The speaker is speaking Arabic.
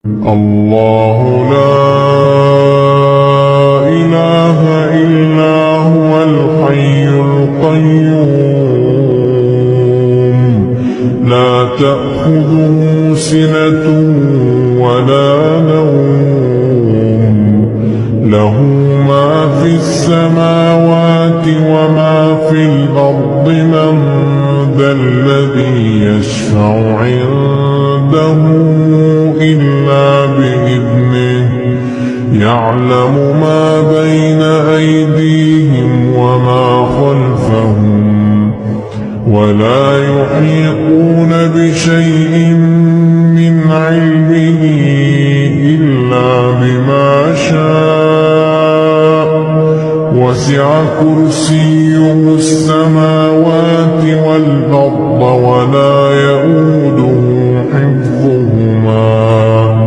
الله لا إله إلا هو الحي القيوم لا تأخذه سنة ولا نوم له ما في السماوات وما في الأرض من ذا الذي يشفع عنده إلا بإذنه يعلم ما بين أيديهم وما خلفهم ولا يحيطون بشيء من علمه إلا بما شاء وسع كرسيه السماوات والأرض ولا يئوده